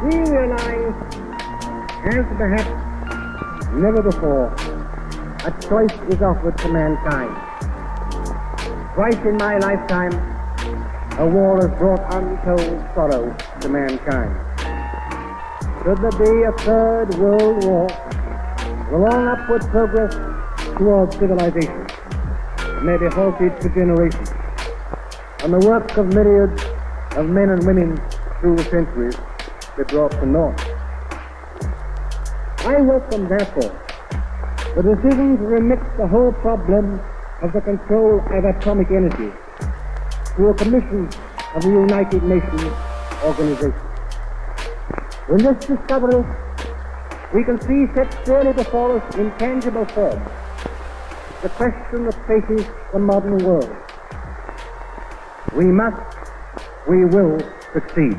We realize, as perhaps never before, a choice is offered to mankind. Twice in my lifetime, a war has brought untold sorrow to mankind. Should there be a third world war, the long upward progress towards civilization may be halted for generations, and the work of myriads of men and women through the centuries be brought to naught. I welcome, therefore, the decision to remit the whole problem of the control of atomic energy to a commission of the United Nations Organization. In this discovery, we can see set clearly before us in tangible form the question that faces the modern world. We must, we will succeed.